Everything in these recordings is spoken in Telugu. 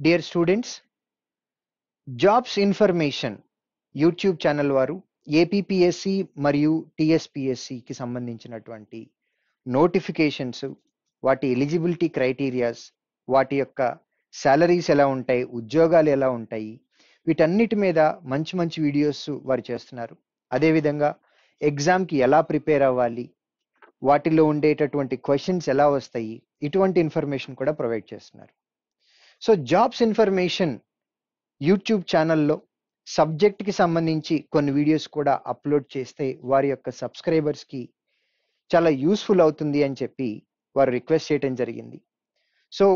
Dear students, jobs information YouTube channel వారు ఏపీపీఎస్సి మరియు టీఎస్పీఎస్సికి సంబంధించినటువంటి నోటిఫికేషన్స్, వాటి ఎలిజిబిలిటీ క్రైటీరియాస్, వాటి యొక్క సాలరీస్ ఎలా ఉంటాయి, ఉద్యోగాలు ఎలా ఉంటాయి, వీటన్నిటి మీద మంచి మంచి వీడియోస్ వారు చేస్తున్నారు. అదేవిధంగా ఎగ్జామ్కి ఎలా ప్రిపేర్ అవ్వాలి, వాటిలో ఉండేటటువంటి క్వశ్చన్స్ ఎలా వస్తాయి, ఇటువంటి ఇన్ఫర్మేషన్ కూడా ప్రొవైడ్ చేస్తున్నారు. సో జాబ్స్ ఇన్ఫర్మేషన్ యూట్యూబ్ ఛానల్లో సబ్జెక్ట్కి సంబంధించి కొన్ని వీడియోస్ కూడా అప్లోడ్ చేస్తే వారి యొక్క సబ్స్క్రైబర్స్కి చాలా యూస్ఫుల్ అవుతుంది అని చెప్పి వారు రిక్వెస్ట్ చేయడం జరిగింది. So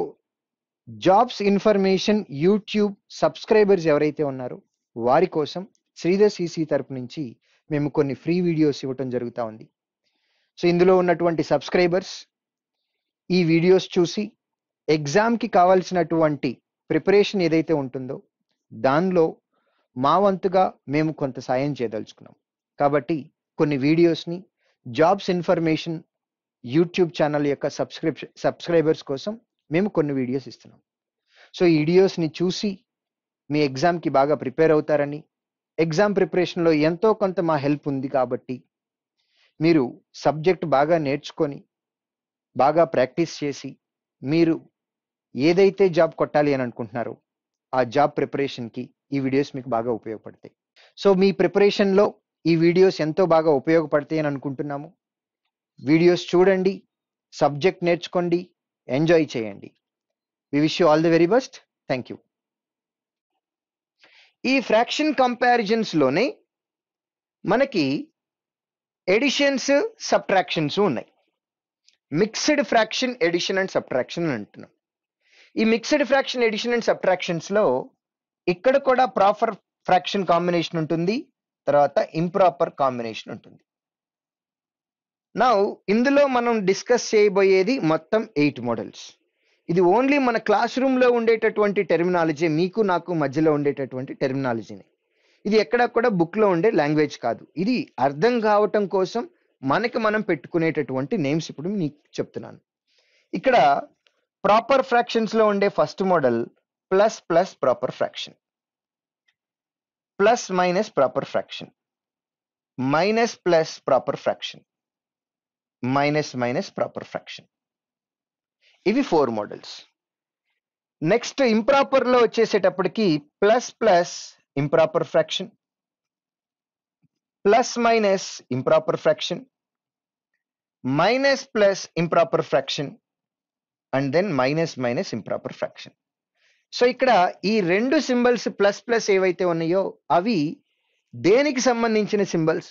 jobs information YouTube subscribers ఎవరైతే ఉన్నారో వారి కోసం శ్రీధర్ సిసి తరపు నుంచి మేము కొన్ని ఫ్రీ వీడియోస్ ఇవ్వటం జరుగుతూ ఉంది. సో ఇందులో ఉన్నటువంటి సబ్స్క్రైబర్స్ ఈ వీడియోస్ చూసి ఎగ్జామ్కి కావాల్సినటువంటి ప్రిపరేషన్ ఏదైతే ఉంటుందో దానిలో మా వంతుగా మేము కొంత సాయం చేయదలుచుకున్నాం. కాబట్టి కొన్ని వీడియోస్ని జాబ్స్ ఇన్ఫర్మేషన్ యూట్యూబ్ ఛానల్ యొక్క సబ్స్క్రైబర్స్ కోసం మేము కొన్ని వీడియోస్ ఇస్తున్నాం. సో ఈ వీడియోస్ని చూసి మీ ఎగ్జామ్కి బాగా ప్రిపేర్ అవుతారని, ఎగ్జామ్ ప్రిపరేషన్లో ఎంతో కొంత మా హెల్ప్ ఉంది కాబట్టి మీరు సబ్జెక్ట్ బాగా నేర్చుకొని బాగా ప్రాక్టీస్ చేసి మీరు ఏదైతే జాబ్ కొట్టాలి అని అనుకుంటున్నారో ఆ జాబ్ ప్రిపరేషన్కి ఈ వీడియోస్ మీకు బాగా ఉపయోగపడతాయి. సో మీ ప్రిపరేషన్లో ఈ వీడియోస్ ఎంతో బాగా ఉపయోగపడతాయి అని అనుకుంటున్నాము. వీడియోస్ చూడండి, సబ్జెక్ట్ నేర్చుకోండి, ఎంజాయ్ చేయండి. We wish you all the very best. Thank you. ఈ ఫ్రాక్షన్ కంపారిజన్స్లోనే మనకి ఎడిషన్స్, సబ్ట్రాక్షన్స్ ఉన్నాయి. Mixed fraction, edition and subtraction అని అంటున్నాం. ఈ మిక్స్డ్ ఫ్రాక్షన్, ఎడిషన్ అండ్ సబ్ట్రాక్షన్స్లో ఇక్కడ కూడా ప్రాపర్ ఫ్రాక్షన్ కాంబినేషన్ ఉంటుంది, తర్వాత ఇంప్రాపర్ కాంబినేషన్ ఉంటుంది. నౌ ఇందులో మనం డిస్కస్ చేయబోయేది మొత్తం 8 మోడల్స్. ఇది ఓన్లీ మన క్లాస్ రూమ్లో ఉండేటటువంటి టెర్మినాలజీ, మీకు నాకు మధ్యలో ఉండేటటువంటి టెర్మినాలజీని. ఇది ఎక్కడ కూడా బుక్లో ఉండే లాంగ్వేజ్ కాదు. ఇది అర్థం కావటం కోసం మనకి మనం పెట్టుకునేటటువంటి నేమ్స్ ఇప్పుడు మీకు చెప్తున్నాను. ఇక్కడ ప్రాపర్ ఫ్రాక్షన్స్లో ఉండే first model plus plus proper fraction, plus minus proper fraction, minus plus proper fraction, minus minus proper fraction. ఇవి 4 మోడల్స్. నెక్స్ట్ ఇంప్రాపర్ లో వచ్చేసేటప్పటికి plus plus improper fraction, plus minus improper fraction, minus plus improper fraction and then minus minus improper fraction. So ఇక్కడ ఈ 2 సింబల్స్ ప్లస్ ప్లస్ ఏవైతే ఉన్నాయో అవి దేనికి సంబంధించిన సింబల్స్,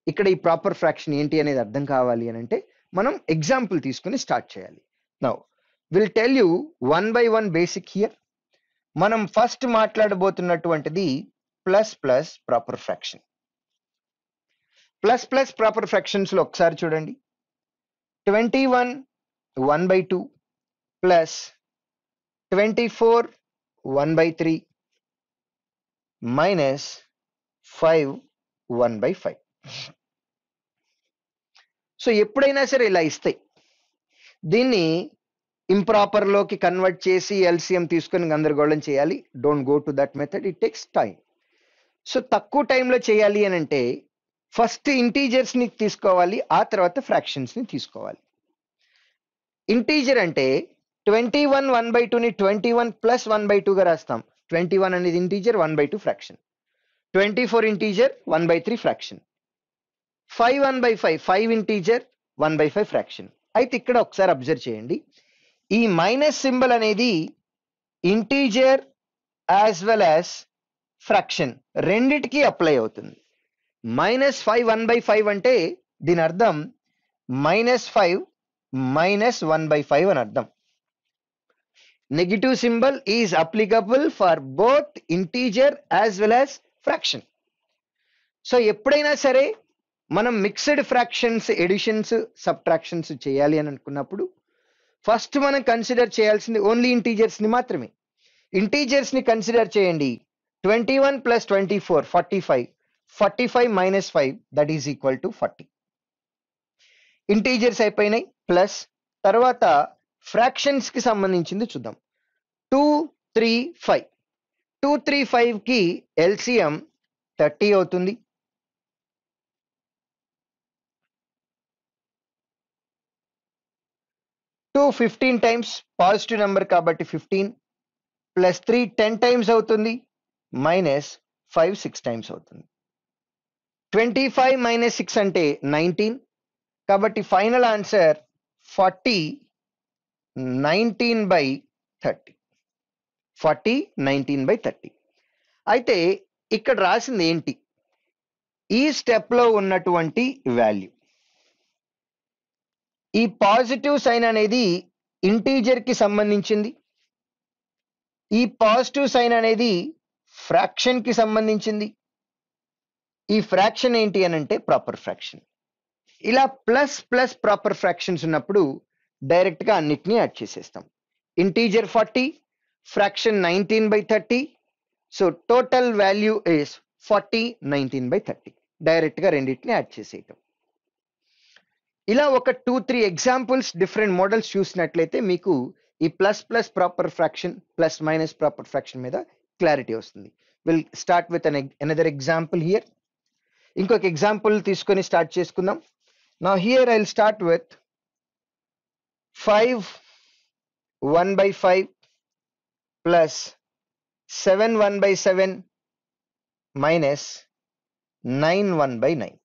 ఇక్కడ ఈ ప్రాపర్ ఫ్రాక్షన్ ఏంటి అనేది అర్థం కావాలి అని అంటే మనం ఎగ్జాంపుల్ తీసుకుని స్టార్ట్ చేయాలి. Now will tell you one by one basic here. మనం ఫస్ట్ మాట్లాడబోతున్నటువంటిది ప్లస్ ప్లస్ ప్రాపర్ ఫ్రాక్షన్. ప్లస్ ప్లస్ ప్రాపర్ ఫ్రాక్షన్స్ లో ఒకసారి చూడండి. 21 1/2 ప్లస్ 24 1/3 మైనస్ 5 1/5. సో ఎప్పుడైనా సరే ఇలా ఇస్తాయి, దీన్ని ఇంప్రాపర్ లోకి కన్వర్ట్ చేసి ఎల్సిఎం తీసుకొని గందరగోళం చేయాలి. Don't go to that method, it takes time. So తక్కువ టైంలో చేయాలి అని అంటే ఫస్ట్ ఇంటీజర్స్ ని తీసుకోవాలి, ఆ తర్వాత ఫ్రాక్షన్స్ ని తీసుకోవాలి. ఇంటీజర్ అంటే 21 1/2ని 21 ప్లస్ 1/2గా రాస్తాం. 21 అనేది integer, 1/2 fraction. 24 integer, 1/3 fraction. 5 1/5 5 integer, 1/5 fraction. అయితే ఇక్కడ ఒకసారి అబ్జర్వ్ చేయండి, ఈ మైనస్ సింబల్ అనేది integer as well as fraction రెండిటికి అప్లై అవుతుంది. -5 1/5 అంటే దీని అర్థం -5 మైనస్ 1/5 అని అర్థం. Negative symbol is applicable for both integer as well as fraction. So ఎప్పుడైనా సరే మనం మిక్స్డ్ ఫ్రాక్షన్స్, ఎడిషన్స్, సబ్ట్రాక్షన్స్ చేయాలి అని అనుకున్నప్పుడు ఫస్ట్ మనం కన్సిడర్ చేయాల్సింది ఓన్లీ ఇంటీజర్స్ ని మాత్రమే. ఇంటీజర్స్ ని కన్సిడర్ చేయండి. 21 plus 24 45, 45 minus 5 that is equal to 40. Integers అయిపోయినాయి. ప్లస్ తర్వాత ఫ్రాక్షన్స్ కి సంబంధించింది చూద్దాం. 2 235. 235 కి LCM 30 అవుతుంది. 15 టైమ్స్ పాజిటివ్ నెంబర్ కాబట్టి 15 ప్లస్ 3 10 టైమ్స్ అవుతుంది, మైనస్ 5 6 టైమ్స్ అవుతుంది. 25 మైనస్ 6 అంటే 19, కాబట్టి ఫైనల్ ఆన్సర్ 40 19/30. 40 19/30. అయితే ఇక్కడ రాసింది ఏంటి? ఈ స్టెప్ లో ఉన్నటువంటి వాల్యూ, ఈ పాజిటివ్ సైన్ అనేది ఇంటీజర్ కి సంబంధించింది, ఈ పాజిటివ్ సైన్ అనేది ఫ్రాక్షన్ కి సంబంధించింది, ఈ ఫ్రాక్షన్ ఏంటి అని అంటే ప్రాపర్ ఫ్రాక్షన్. ఇలా ప్లస్ ప్లస్ ప్రాపర్ ఫ్రాక్షన్స్ ఉన్నప్పుడు డైరెక్ట్ గా అన్నిటినీ యాడ్ చేసేస్తాం. Integer 40, fraction 19/30, so total value is 40 19/30. Direct గా రెండింటిని యాడ్ చేసేయటం. ఇలా ఒక 2-3 ఎగ్జాంపుల్స్ డిఫరెంట్ మోడల్స్ చూసినట్లయితే మీకు ఈ plus plus proper fraction, plus minus proper fraction మీద క్లారిటీ వస్తుంది. Will start with another example here. ఇంకొక ఎగ్జాంపుల్ తీసుకొని స్టార్ట్ చేసుకుందాం. Now here I will start with 5 1/5 plus 7 1/7 minus 9 1/9.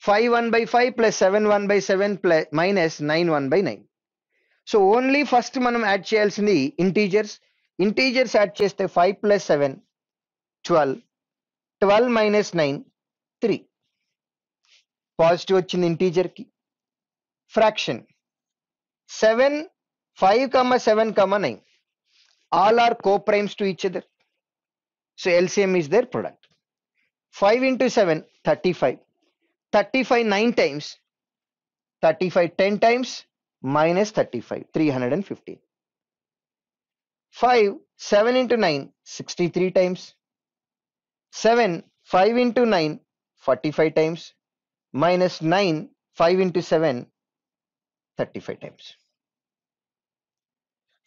5 1/5 plus 7 1/7 plus minus 9 1/9. So only first మనం యాడ్ చేయాల్సింది ఇంటీజర్స్. ఇంటీజర్స్ యాడ్ చేస్తే 5 plus 7 12, 12 minus 9 3. పాజిటివ్ వచ్చింది ఇంటీజర్ కి. Fraction 7 5, 7, 9 all are co-primes to each other, so LCM is their product. 5 into 7 35, 35 9 times, 35 10 times, minus 35 315. 5 7 into 9 63 times, 7 5 into 9 45 times, minus 9 5 into 7 35 times.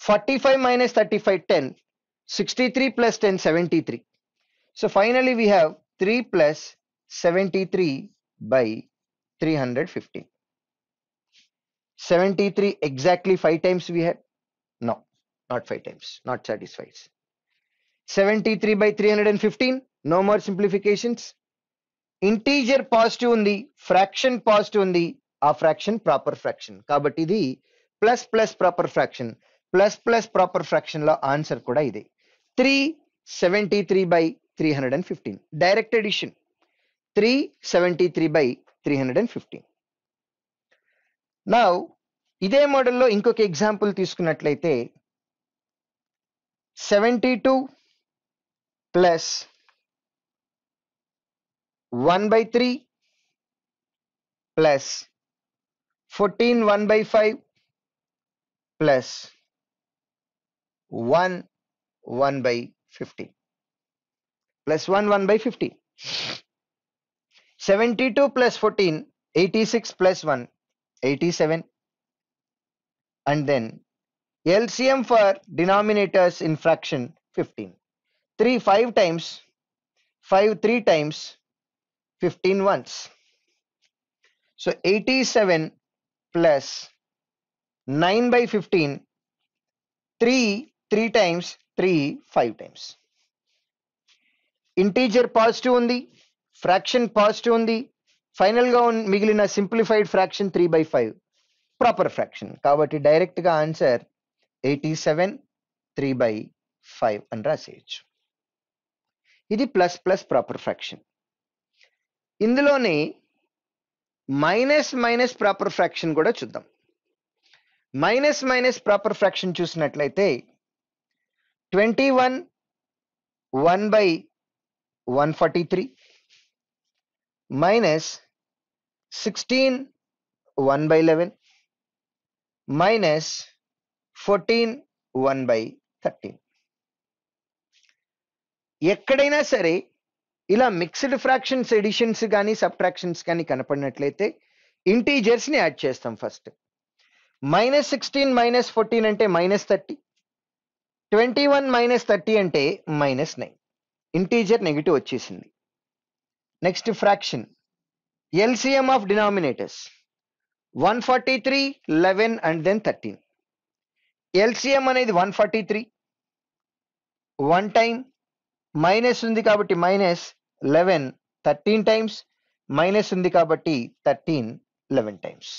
45 minus 35 10, 63 plus 10 73. So finally we have 3 plus 73 by 315. 73 exactly 5 times we had? No, not 5 times, not satisfies. 73 by 315, no more simplifications. Integer positive undi, fraction positive undi, ఆ ఫ్రాక్షన్ ప్రాపర్ ఫ్రాక్షన్ కాబట్టి ఇది ప్లస్ ప్లస్ ప్రాపర్ ఫ్రాక్షన్. ప్లస్ ప్లస్ ప్రాపర్ ఫ్రాక్షన్ లో ఆన్సర్ కూడా ఇదే, 373/315. Direct edition 373/315. నౌ ఇదే మోడల్లో ఇంకొక ఎగ్జాంపుల్ తీసుకున్నట్లయితే 72 plus 1/3 plus 14 1/5 plus 1 1/50 plus 1 1/50. 72 plus 14 86 plus 1 87. And then LCM for denominators in fraction 15. 3 5 times, 5 3 times, 15 once. So 87 plus 9/15, 3 3 times, 3 5 times. Integer positive ఉంది, ఫ్రాక్షన్ పాజిటివ్ ఉంది, ఫైనల్ గా మిగిలిన సింప్లిఫైడ్ ఫ్రాక్షన్ 3/5 ప్రాపర్ ఫ్రాక్షన్ కాబట్టి డైరెక్ట్ గా ఆన్సర్ 87 3/5 అని రాసేయచ్చు. ఇది ప్లస్ ప్లస్ ప్రాపర్ ఫ్రాక్షన్. ఇందులోనే మైనస్ మైనస్ ప్రాపర్ ఫ్రాక్షన్ కూడా చూద్దాం. మైనస్ మైనస్ ప్రాపర్ ఫ్రాక్షన్ చూసినట్లయితే 21 1/143 minus 16 1/11 minus 14 1/13. ఎక్కడైనా సరే ఇలా మిక్స్డ్ ఫ్రాక్షన్స్ ఎడిషన్స్ కానీ సబ్ట్రాక్షన్స్ కానీ కనపడినట్లయితే ఇంటీజర్స్ ని యాడ్ చేస్తాం ఫస్ట్. -16 - 14 అంటే -30, 21 మైనస్ 30 అంటే -9. ఇంటీజర్ నెగిటివ్ వచ్చేసింది. Next fraction. LCM of denominators 143, 11 and then 13. LCM అనేది 143, 1 టైం, మైనస్ ఉంది కాబట్టి -11, 13 టైమ్స్, మైనస్ ఉంది కాబట్టి 13, 11 times.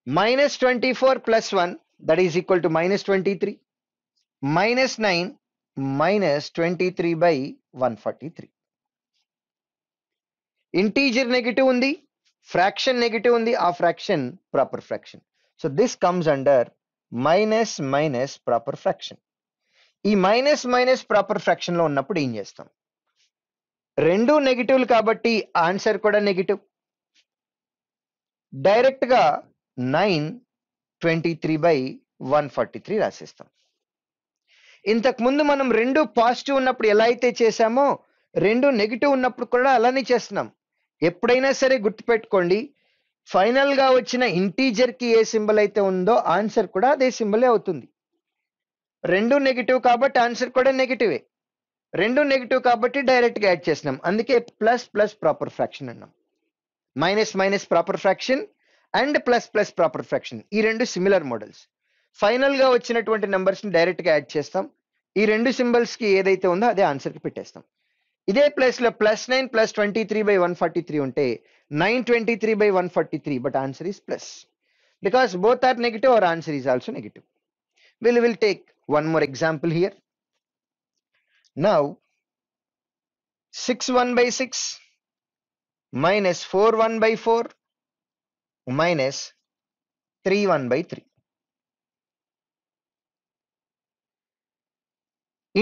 -24 plus 1 that is equal to -23. -9 -23 by 143. Integer negative ఉంది, ఫ్రాక్షన్ నెగిటివ్ ఉంది, ఆ fraction proper fraction. So this comes under minus minus proper fraction. ఈ మైనస్ మైనస్ ప్రాపర్ ఫ్రాక్షన్ లో ఉన్నప్పుడు ఏం చేస్తాం? రెండు నెగిటివ్లు కాబట్టి ఆన్సర్ కూడా నెగిటివ్. డైరెక్ట్ గా 923 by 143 రాసేస్తాం. ఇంతకు ముందు మనం రెండు పాజిటివ్ ఉన్నప్పుడు ఎలా అయితే చేసామో రెండు నెగిటివ్ ఉన్నప్పుడు కూడా అలానే చేస్తున్నాం. ఎప్పుడైనా సరే గుర్తుపెట్టుకోండి, ఫైనల్ గా వచ్చిన ఇంటీజర్ కి ఏ సింబల్ అయితే ఉందో ఆన్సర్ కూడా అదే సింబలే అవుతుంది. రెండు నెగిటివ్ కాబట్టి ఆన్సర్ కూడా నెగిటివే. రెండు నెగిటివ్ కాబట్టి డైరెక్ట్ గా యాడ్ చేస్తున్నాం. అందుకే ప్లస్ ప్లస్ ప్రాపర్ ఫ్రాక్షన్ అన్నాం. Minus minus proper fraction and plus plus proper fraction, ఈ రెండు సిమిలర్ మోడల్స్. ఫైనల్ గా వచ్చినటువంటి నంబర్స్ ని డైరెక్ట్ గా యాడ్ చేస్తాం. ఈ రెండు సింబల్స్ కి ఏదైతే ఉందో అదే ఆన్సర్ కి పెట్టేస్తాం. ఇదే ప్లేస్ లో +9 + 23 by 143 ఉంటే 923 by 143, but answer is plus. Because both are negative, our answer is also negative. We will take one more example here. Now 6 1 by 6 minus 4 1 by 4 minus 3 1 by 3.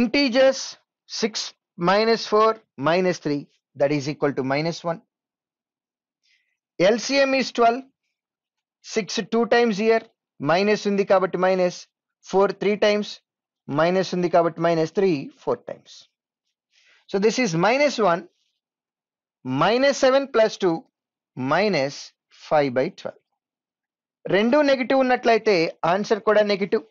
Integers 6 minus 4 minus 3, that is equal to -1. LCM is 12. 6 2 times here, minus undi kabatti minus, 4 3 times, minus undi kabatti -3 4 times. So this is -1, -7 plus 2, -5 by 12. రెండు నెగిటివ్ ఉన్నట్లయితే ఆన్సర్ కూడా నెగిటివ్.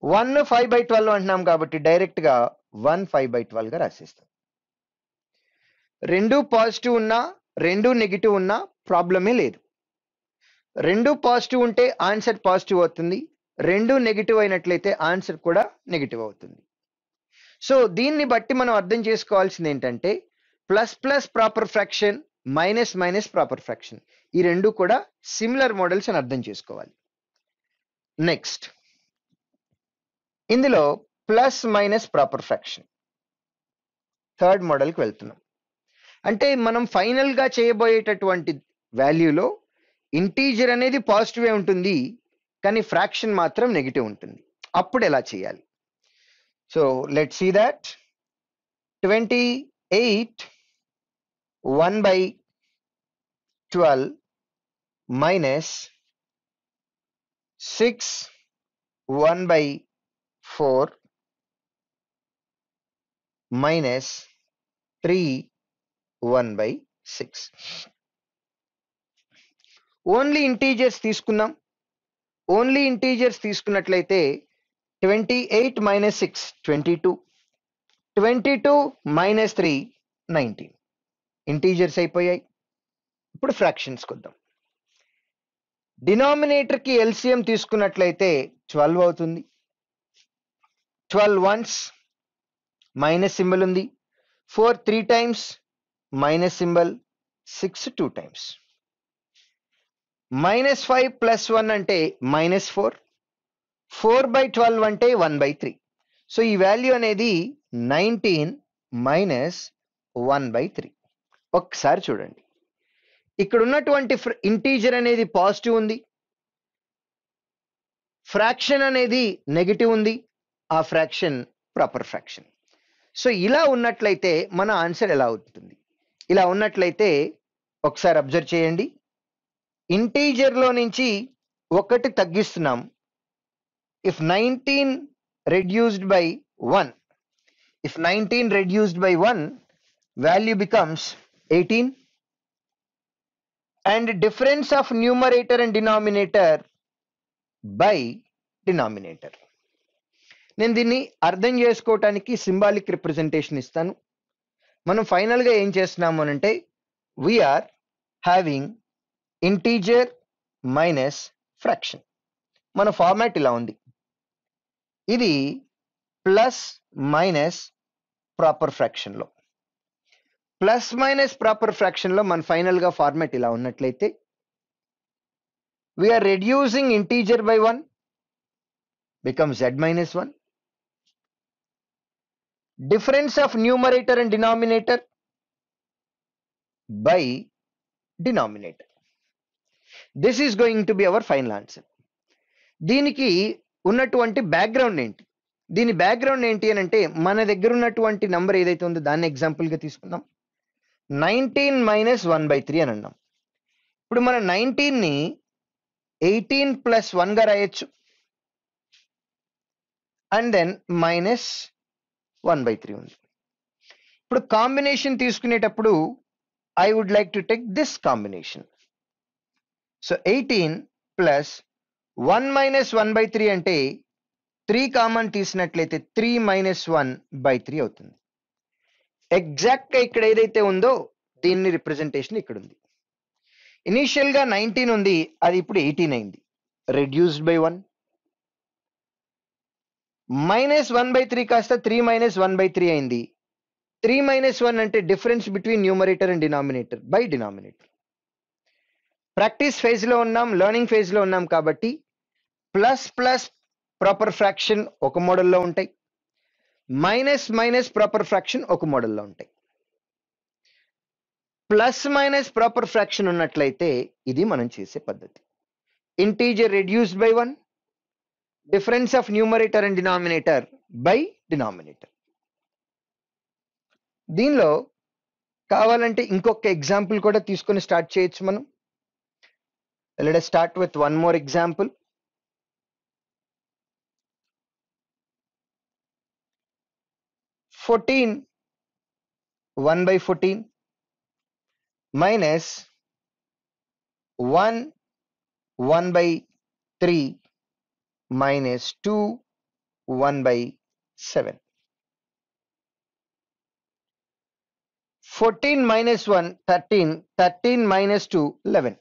1 5 by 12 అంటున్నాం కాబట్టి డైరెక్ట్ గా 1 5 by 12 గా రాసేస్తాం. రెండు పాజిటివ్ ఉన్నా రెండు నెగిటివ్ ఉన్నా ప్రాబ్లమే లేదు. రెండు పాజిటివ్ ఉంటే ఆన్సర్ పాజిటివ్ అవుతుంది, రెండు నెగిటివ్ అయినట్లయితే ఆన్సర్ కూడా నెగిటివ్ అవుతుంది. సో దీన్ని బట్టి మనం అర్థం చేసుకోవాల్సింది ఏంటంటే plus plus proper fraction, minus minus proper fraction, ఈ రెండు కూడా సిమిలర్ మోడల్స్ అని అర్థం చేసుకోవాలి. నెక్స్ట్ ఇందులో plus minus proper fraction third మోడల్కి వెళ్తున్నాం. అంటే మనం ఫైనల్ గా చేయబోయేటటువంటి వాల్యూలో ఇంటీజర్ అనేది పాజిటివ్ ఉంటుంది, కానీ ఫ్రాక్షన్ మాత్రం నెగిటివ్ ఉంటుంది. అప్పుడు ఎలా చేయాలి? So let's see that. 28 1 by 12 minus 6 1 by 4 minus 3 1 by 6. Only integers తీసుకున్నాం. ఓన్లీ ఇంటీజర్స్ తీసుకున్నట్లయితే 28 minus 6 22, 22 minus 3 19. ఇంటీజర్స్ అయిపోయాయి. ఇప్పుడు ఫ్రాక్షన్స్ కొద్దాం. డినామినేటర్ కి ఎల్సిఎం తీసుకున్నట్లయితే 12 అవుతుంది. 12 వన్స్, మైనస్ సింబల్ ఉంది. 4 3 టైమ్స్, మైనస్ సింబల్. 6 2 టైమ్స్. -5 + 1 అంటే -4. 4 by 12 అంటే 1 by 3. సో ఈ వాల్యూ అనేది 19 minus 1 by 3. ఒక్కసారి చూడండి, ఇక్కడ ఉన్నటువంటి ఇంటీజర్ అనేది పాజిటివ్ ఉంది, ఫ్రాక్షన్ అనేది నెగిటివ్ ఉంది, ఆ ఫ్రాక్షన్ ప్రాపర్ ఫ్రాక్షన్. సో ఇలా ఉన్నట్లయితే మన ఆన్సర్ ఎలా అవుతుంది? ఇలా ఉన్నట్లయితే ఒకసారి అబ్జర్వ్ చేయండి. ఇంటీజర్ లో నుంచి ఒకటి తగ్గిస్తున్నాం. If 19 reduced by 1, if 19 reduced by 1, value becomes 18, and difference of numerator and denominator by denominator. నేను దీన్ని అర్థం చేసుకోవటానికి సింబాలిక్ రిప్రజెంటేషన్ ఇస్తాను. మనం ఫైనల్గా ఏం చేస్తున్నాము అంటే we're having integer minus fraction. మన ఫార్మాట్ ఇలా ఉంది. ఇది ప్లస్ మైనస్ ప్రాపర్ ఫ్రాక్షన్లో, ప్లస్ మైనస్ ప్రాపర్ ఫ్రాక్షన్లో మన ఫైనల్గా ఫార్మాట్ ఇలా ఉన్నట్లయితే we're reducing integer by 1 becomes z minus 1. Difference of numerator and denominator by denominator. This is going to be our final answer. దీనికి ఉన్నటువంటి బ్యాక్గ్రౌండ్ ఏంటి? దీని బ్యాక్గ్రౌండ్ ఏంటి అని అంటే మన దగ్గర ఉన్నటువంటి నంబర్ ఏదైతే ఉందో దాన్ని ఎగ్జాంపుల్గా తీసుకుందాం. 19 మైనస్ 1/3 అని అన్నాం. ఇప్పుడు మన 19ని 18 ప్లస్ 1గా రాయొచ్చు అండ్ దెన్ మైనస్ 1/3 ఉంది. ఇప్పుడు కాంబినేషన్ తీసుకునేటప్పుడు I would like to take this combination. So 18 plus 1 minus 1/3 అంటే 3 కామన్ తీసినట్లయితే 3 మైనస్ 1/3 అవుతుంది. ఎగ్జాక్ట్గా ఇక్కడ ఏదైతే ఉందో దీన్ని రిప్రజెంటేషన్ ఇక్కడ ఉంది. ఇనీషియల్గా 19 ఉంది, అది ఇప్పుడు 18 అయింది, రెడ్యూస్డ్ బై 1. మైనస్ 1/3 కాస్త 3 మైనస్ 1/3 అయింది. 3 మైనస్ 1 అంటే difference between numerator and denominator by denominator. Practice ఫేజ్లో ఉన్నాం, లెర్నింగ్ ఫేజ్లో ఉన్నాం కాబట్టి ప్లస్ ప్లస్ ప్రాపర్ ఫ్రాక్షన్ ఒక మోడల్లో ఉంటాయి, మైనస్ మైనస్ ప్రాపర్ ఫ్రాక్షన్ ఒక మోడల్లో ఉంటాయి. ప్లస్ మైనస్ ప్రాపర్ ఫ్రాక్షన్ ఉన్నట్లయితే ఇది మనం చేసే పద్ధతి. Integer reduced by 1, difference of numerator and denominator by denominator. దీనిలో కావాలంటే ఇంకొక ఎగ్జాంపుల్ కూడా తీసుకొని స్టార్ట్ చేయొచ్చు మనం. Let us start with one more example. 14 1/14 minus 1 1/3 minus 2 1/7. 14 minus 1 13, 13 minus 2 11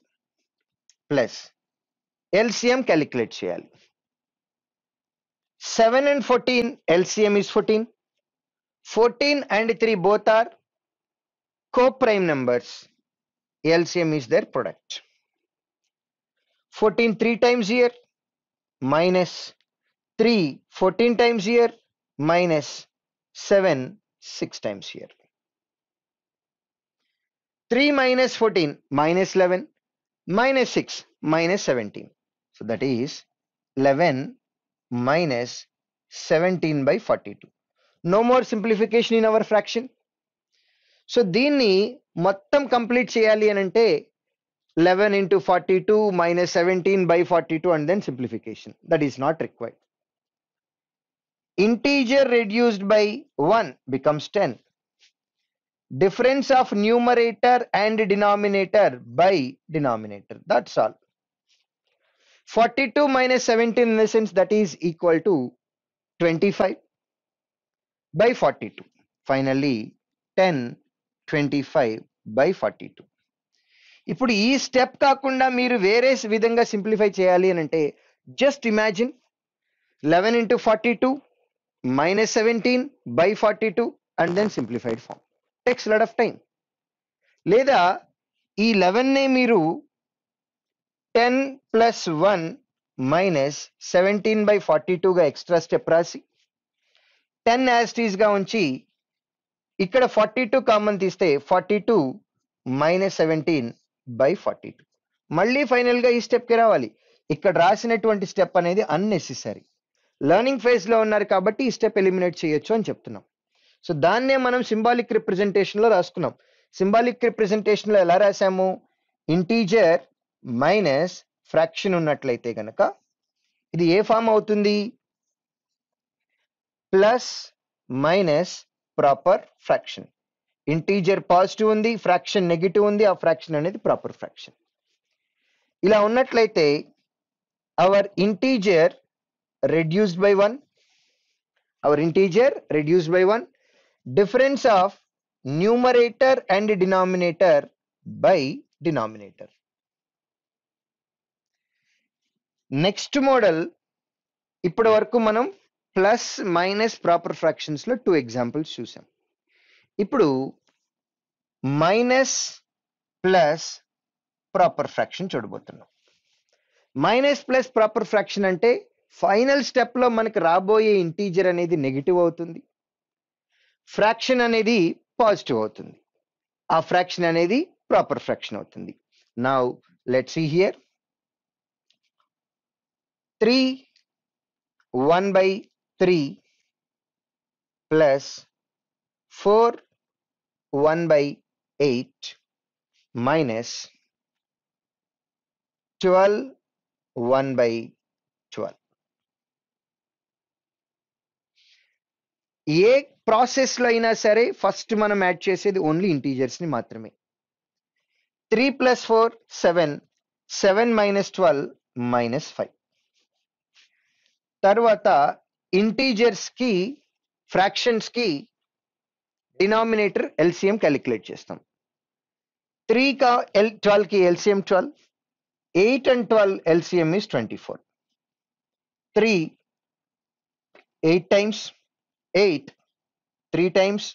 plus LCM calculate చేయాలి. 7 and 14 LCM is 14. 14 and 3 both are co-prime numbers. LCM is their product. 14 3 times here minus 3 14 times here minus 7 6 times here. 3 minus 14 minus 11 minus 6 minus 17. So that is 11 minus 17/42. No more simplification in our fraction. So దీన్ని మొత్తం కంప్లీట్ చేయాలి అని అంటే 11 into 42 minus 17/42 and then simplification. That is not required. Integer reduced by 1 becomes 10. Difference of numerator and denominator by denominator. That's all. 42 minus 17 in the sense that is equal to 25/42. Finally 10 25/42. ఇప్పుడు ఈ స్టెప్ కాకుండా మీరు వేరే విధంగా సింప్లిఫై చేయాలి అని అంటే just imagine 11 into 42 minus 17/42 and then simplified form. Takes a lot of time. లేదా ఈ 11నే మీరు 10 plus 1 minus 17/42గా ఎక్స్ట్రా స్టెప్ రాసి 10 యాజ్ ఇట్ ఈస్ గా ఉంచి ఇక్కడ 42 కామన్ తీస్తే 42 minus 17/42. మళ్ళీ ఫైనల్ గా ఈ స్టెప్ కి రావాలి. ఇక్కడ రాసినటువంటి స్టెప్ అనేది అన్నెసెసరీ. లెర్నింగ్ ఫేజ్ లో ఉన్నారు కాబట్టి ఈ స్టెప్ ఎలిమినేట్ చేయొచ్చు అని చెప్తున్నాం. సో దాన్నే మనం సింబాలిక్ రిప్రజెంటేషన్ లో రాసుకున్నాం. సింబాలిక్ రిప్రజెంటేషన్ లో ఎలా రాసాము? ఇంటీజర్ మైనస్ ఫ్రాక్షన్ ఉన్నట్లయితే గనక ఇది ఏ ఫామ్ అవుతుంది? Plus minus proper fraction. Integer positive ఉంది, ఫ్రాక్షన్ నెగిటివ్ ఉంది, ఆ ఫ్రాక్షన్ అనేది ప్రాపర్ ఫ్రాక్షన్. ఇలా ఉన్నట్లయితే hour integer reduced by 1, our integer reduced by 1, difference of numerator and denominator by denominator. Next model ఇప్పటి వరకు మనం ప్లస్ మైనస్ ప్రాపర్ ఫ్రాక్షన్స్ లో 2 ఎగ్జాంపుల్స్ చూసాం. ఇప్పుడు మైనస్ ప్లస్ ప్రాపర్ ఫ్రాక్షన్ చూడబోతున్నాం. మైనస్ ప్లస్ ప్రాపర్ ఫ్రాక్షన్ అంటే ఫైనల్ స్టెప్ లో మనకి రాబోయే ఇంటీజర్ అనేది నెగిటివ్ అవుతుంది, ఫ్రాక్షన్ అనేది పాజిటివ్ అవుతుంది. ఆ ఫ్రాక్షన్ అనేది ప్రాపర్ ఫ్రాక్షన్ అవుతుంది. Now let's see here 3 1/3 plus 4 1/8 minus 12 1/12. ఏ ప్రాసెస్ లో అయినా సరే ఫస్ట్ మనం యాడ్ చేసేది ఓన్లీ ఇంటీజర్స్ ని మాత్రమే. 3 + 4 7, 7 - 12 -5. తర్వాత ఇంటీజర్స్ కి ఫ్రాక్షన్స్ కి డినామినేటర్ ఎల్సిఎం క్యాలిక్యులేట్ చేస్తాం. 3 का 12 की LCM 12, 8 and 12 LCM is 24. 3 8 times, 8 3 times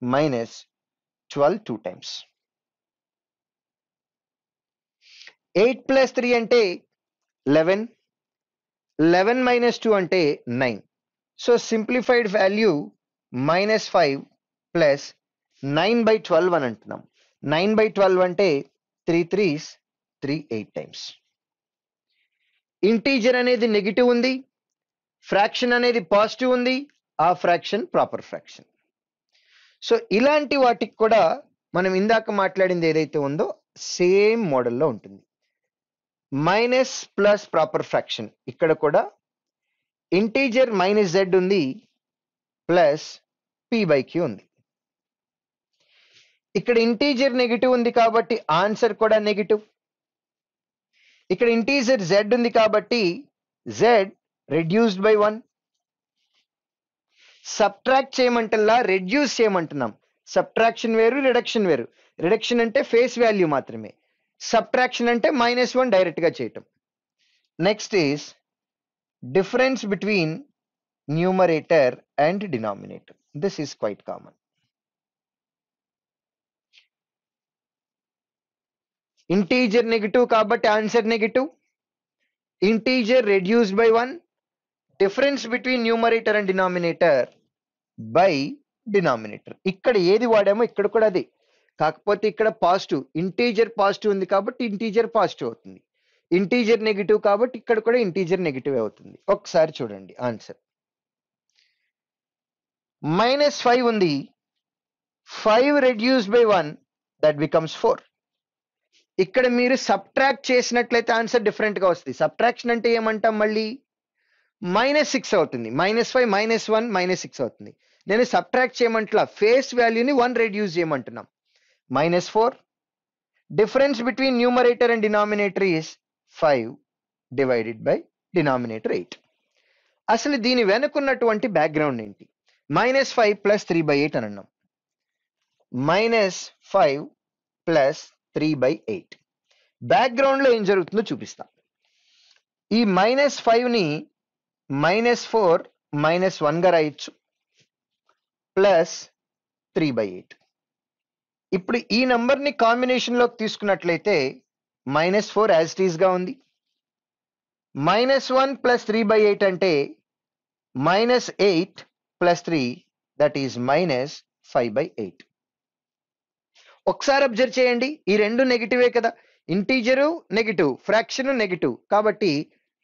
minus 12 2 times. 8 + 3 అంటే 11, 11 - 2 అంటే 9. సో సింప్లిఫైడ్ వాల్యూ -5 ప్లస్ 9/12 అని అంటున్నాం. 9/12 అంటే 3 3s 3 8 times. ఇంటీజర్ అనేది నెగిటివ్ ఉంది, ఫ్రాక్షన్ అనేది పాజిటివ్ ఉంది, ఆ ఫ్రాక్షన్ ప్రాపర్ ఫ్రాక్షన్. సో ఇలాంటి వాటికి కూడా మనం ఇందాక మాట్లాడింది ఏదైతే ఉందో సేమ్ మోడల్లో ఉంటుంది. మైనస్ ప్లస్ ప్రాపర్ ఫ్రాక్షన్ ఇక్కడ కూడా ఇంటీజర్ -z ఉంది ప్లస్ p/q ఉంది. ఇక్కడ ఇంటీజర్ నెగిటివ్ ఉంది కాబట్టి ఆన్సర్ కూడా నెగిటివ్. ఇక్కడ ఇంటీజర్ z ఉంది కాబట్టి z రెడ్యూస్డ్ బై 1. సబ్ట్రాక్ట్ చేయమంటల్లా రెడ్యూస్ చేయమంటున్నాం. సబ్ట్రాక్షన్ వేరు, రిడక్షన్ వేరు. రిడక్షన్ అంటే ఫేస్ వాల్యూ మాత్రమే, సబ్ట్రాక్షన్ అంటే -1 డైరెక్ట్ గా చేయటం. Next is difference between numerator and denominator. This is quite common. Integer negative కాబట్టి answer negative. Integer reduced by 1, difference between numerator and denominator by denominator. ఇక్కడ ఏది వాడామో ఇక్కడ కూడా అదే, కాకపోతే ఇక్కడ పాజిటివ్, ఇంటీజర్ పాజిటివ్ ఉంది కాబట్టి ఇంటీజర్ పాజిటివ్ అవుతుంది, ఇంటీజర్ నెగిటివ్ కాబట్టి ఇక్కడ కూడా ఇంటీజర్ నెగిటివ్ అవుతుంది. ఒకసారి చూడండి ఆన్సర్. -5 ఉంది, 5 రెడ్యూస్డ్ బై 1 దట్ బికమ్స్ 4. ఇక్కడ మీరు సబ్ట్రాక్ట్ చేసినట్లయితే ఆన్సర్ డిఫరెంట్ గా వస్తుంది. సబ్ట్రాక్షన్ అంటే ఏమంటాం, మళ్ళీ -6 అవుతుంది. -5 -1 -6 అవుతుంది. నేను సబ్ట్రాక్ట్ చేయమంటలా, ఫేస్ వాల్యూని 1 రెడ్యూస్ చేయమంటున్నాం. -4, difference between numerator and denominator is 5 divided by denominator 8. అసలు దీని వెనుకున్నటువంటి బ్యాక్గ్రౌండ్ ఏంటి? -5 + 3/8 అని అన్నాం. -5 + 3/8 బ్యాక్గ్రౌండ్ లో ఏం జరుగుతుందో చూపిస్తా. ఈ -5 ని -4 -1 గా రాయొచ్చు ప్లస్ 3/8. ఇప్పుడు ఈ నంబర్ ని కాంబినేషన్ లోకి తీసుకున్నట్లయితే -4 యాజ్ ఇట్ ఈస్ గా ఉంది, -1 + 3/8 అంటే -8 + 3 దట్ ఈస్ -5/8. ఒకసారి అబ్జర్వ్ చేయండి, ఈ రెండు నెగిటివే కదా, ఇంటీజరు నెగిటివ్, ఫ్రాక్షన్ నెగిటివ్, కాబట్టి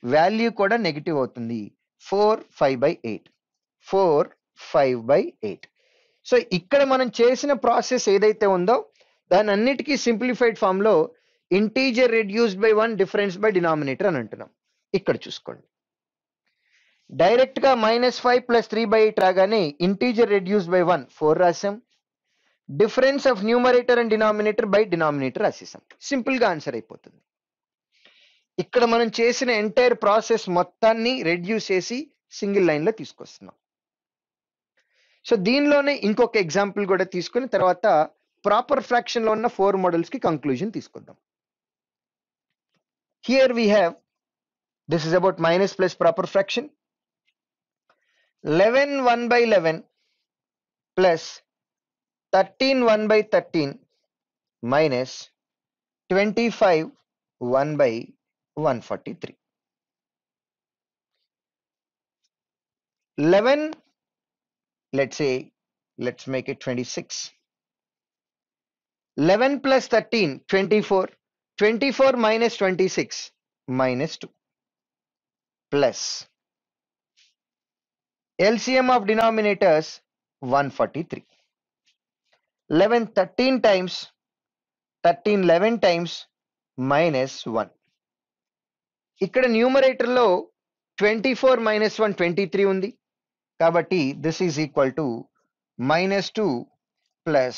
వాల్యూ కూడా నెగిటివ్ అవుతుంది. 4 5/8, 4 5/8. సో ఇక్కడ మనం చేసిన ప్రాసెస్ ఏదైతే ఉందో దాని అన్నిటికీ సింప్లిఫైడ్ ఫామ్ లో integer reduced by 1, difference by denominator అని అంటున్నాం. ఇక్కడ చూసుకోండి, డైరెక్ట్ గా -5 + 3/8 రాగానే ఇంటీజర్ రెడ్యూస్డ్ బై 1 4 రాసాం, difference of numerator and denominator by denominator రాసేసాం. సింపుల్ గా ఆన్సర్ అయిపోతుంది. ఇక్కడ మనం చేసిన ఎంటైర్ ప్రాసెస్ మొత్తాన్ని రెడ్యూస్ చేసి సింగిల్ లైన్లో తీసుకొస్తున్నాం. సో దీనిలోనే ఇంకొక ఎగ్జాంపుల్ కూడా తీసుకుని తర్వాత ప్రాపర్ ఫ్రాక్షన్లో ఉన్న 4 మోడల్స్కి కంక్లూజన్ తీసుకొద్దాం. Here we have, this is about minus plus proper fraction. 11 1/11 plus 13 1/13 minus 25 1/143. 11, let's make it 26. 11 plus 13, 24. 24 minus 26, minus 2. Plus LCM of denominators 143. 11 13 times, 13 11 times minus 1. ఇక్కడ న్యూమరేటర్ లో 24 minus 1 23 ఉంది కాబట్టి this is equal to minus 2 plus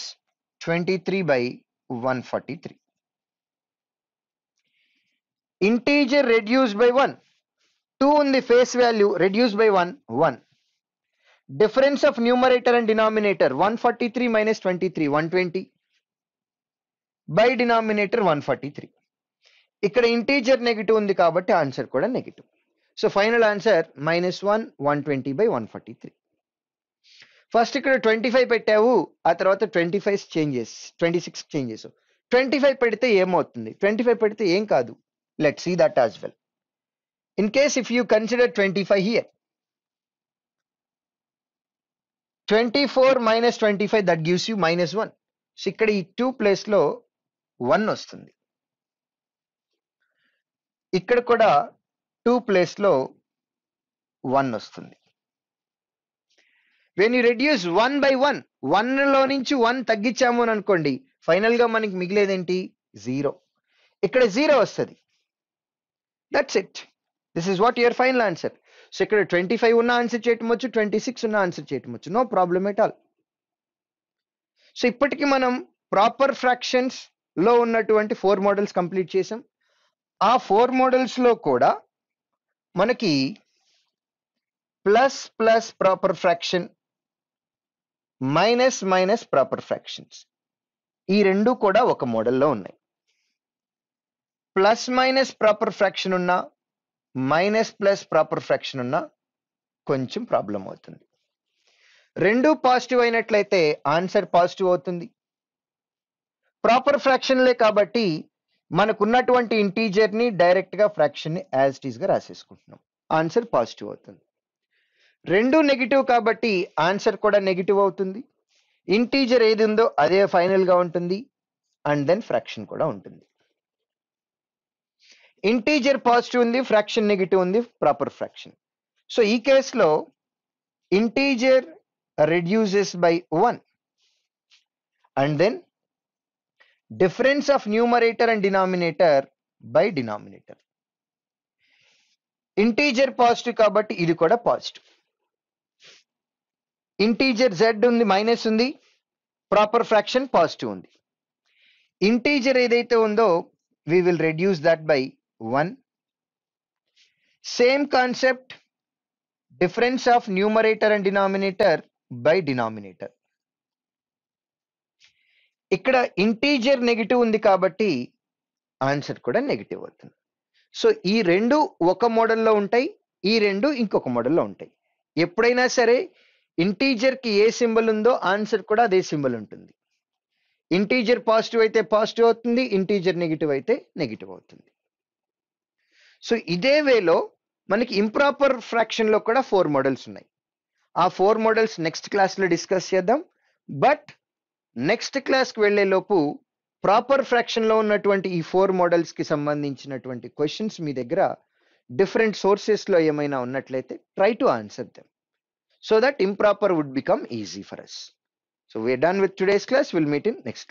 23/143. Integer reduced by 1. 2 ఉంది face value, reduced by 1, 1. Difference of numerator and denominator 143 minus 23, 120 by denominator 143. ఇక్కడ ఇంటీజర్ నెగిటివ్ ఉంది కాబట్టి ఆన్సర్ కూడా negative. So final answer -1 120/143. First ఇక్కడ 25 పెట్టావు, ఆ తర్వాత 26 చేంజ్ చేసావు. 25 పెడితే ఏమవుతుంది? 25 పెడితే ఏం కాదు. Let's see that as well. In case if you consider 25 here, 24 minus 25 that gives you -1. So ఇక్కడ ఈ 2 ప్లేస్ లో 1 వస్తుంది. ఇక్కడ కూడా 2 ప్లేస్ లో 1 వస్తుంది. వెన్ యూ రెడ్యూస్ 1/1, 1 లో నుంచి 1 తగ్గించాము అని అనుకోండి, ఫైనల్ గా మనకి మిగిలేదేంటి? 0. ఇక్కడ 0 వస్తుంది. That's it. This is what your final answer. So ఇక్కడ 25 ఉన్న ఆన్సర్ చేయటమొచ్చు, 26 ఉన్న ఆన్సర్ చేయటమొచ్చు, no problem at all. So ఇప్పటికి మనం ప్రాపర్ ఫ్రాక్షన్స్ లో ఉన్నటువంటి 4 మోడల్స్ కంప్లీట్ చేసాం. ఆ 4 మోడల్స్ లో కూడా మనకి plus plus proper fraction, minus minus proper fractions, ఈ రెండు కూడా ఒక మోడల్లో ఉన్నాయి. ప్లస్ మైనస్ ప్రాపర్ ఫ్రాక్షన్ ఉన్నా, మైనస్ ప్లస్ ప్రాపర్ ఫ్రాక్షన్ ఉన్నా కొంచెం ప్రాబ్లం అవుతుంది. రెండు పాజిటివ్ అయినట్లయితే ఆన్సర్ పాజిటివ్ అవుతుంది. ప్రాపర్ ఫ్రాక్షన్లే కాబట్టి మనకున్నటువంటి ఇంటీజర్ ని డైరెక్ట్ గా ఫ్రాక్షన్ ని యాజ్ ఇట్ ఈస్ గా రాసేసుకుంటున్నాం, ఆన్సర్ పాజిటివ్ అవుతుంది. రెండు నెగిటివ్ కాబట్టి ఆన్సర్ కూడా నెగిటివ్ అవుతుంది. ఇంటీజర్ ఏది ఉందో అదే ఫైనల్ గా ఉంటుంది, అండ్ దెన్ ఫ్రాక్షన్ కూడా ఉంటుంది. ఇంటీజర్ పాజిటివ్ ఉంది, ఫ్రాక్షన్ నెగిటివ్ ఉంది, ప్రాపర్ ఫ్రాక్షన్. సో ఈ కేసులో integer reduces by 1 and then difference of numerator and denominator by denominator. Integer positive కాబట్టి ఇది కూడా పాజిటివ్. ఇంటీజర్ z ఉంది, మైనస్ ఉంది, ప్రాపర్ ఫ్రాక్షన్ పాజిటివ్ ఉంది. ఇంటీజర్ ఏదైతే ఉందో we will reduce that by 1. Same concept, difference of numerator and denominator by denominator. ఇక్కడ ఇంటీజర్ నెగిటివ్ ఉంది కాబట్టి ఆన్సర్ కూడా నెగిటివ్ అవుతుంది. సో ఈ రెండు ఒక మోడల్లో ఉంటాయి, ఈ రెండు ఇంకొక మోడల్లో ఉంటాయి. ఎప్పుడైనా సరే ఇంటీజర్ కి ఏ సింబల్ ఉందో ఆన్సర్ కూడా అదే సింబల్ ఉంటుంది. ఇంటీజర్ పాజిటివ్ అయితే పాజిటివ్ అవుతుంది, ఇంటీజర్ నెగిటివ్ అయితే నెగిటివ్ అవుతుంది. సో ఇదే వేలో మనకి ఇంప్రాపర్ ఫ్రాక్షన్ లో కూడా 4 మోడల్స్ ఉన్నాయి. ఆ 4 మోడల్స్ నెక్స్ట్ క్లాస్ లో డిస్కస్ చేద్దాం. బట్ నెక్స్ట్ క్లాస్కి వెళ్లే లోపు ప్రాపర్ ఫ్రాక్షన్ లో ఉన్నటువంటి ఈ 4 మోడల్స్ కి సంబంధించినటువంటి క్వశ్చన్స్ మీ దగ్గర డిఫరెంట్ సోర్సెస్ లో ఏమైనా ఉన్నట్లయితే try to answer them so that improper would become easy for us. So we are done with today's class. We'll meet in next